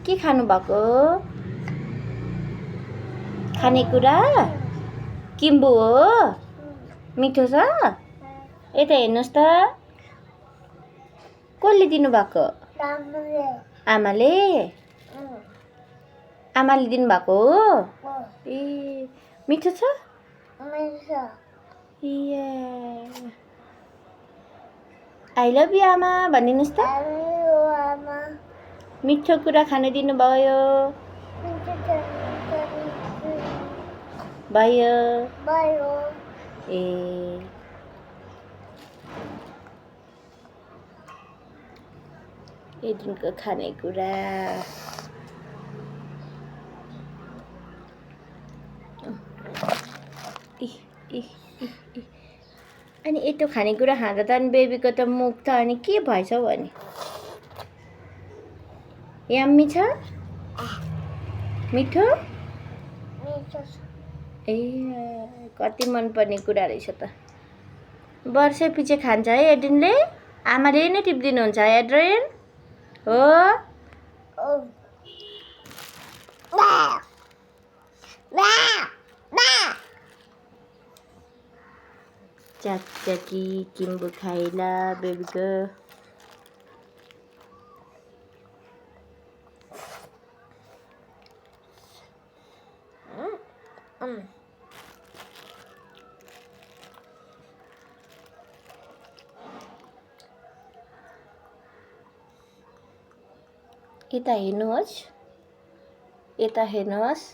के खानु भएको खानेकुरा किम्बु हो मिठो छ यता हेर्नुहोस् त कसले दिनुभएको आमाले आमाले दिनुभएको हो ए मिठो छ आई लभ यु आमा भनिदिनुहोस् त मिठो कुरा खान दिनुभयो भयो ए एदिनको खानेकुरा अनि यस्तो खानेकुरा खाँदा त अनि बेबीको त मुख त अनि के भएछ हौ अनि यम्मी छ मिठो ए कति मनपर्ने कुरा रहेछ त वर्षै पछि खान्छ है एड्रिनले आमाले नै टिपिदिनुहुन्छ है एड्रिन हो चाकी किम्बु खाइला बेबीको यता हेर्नुहोस्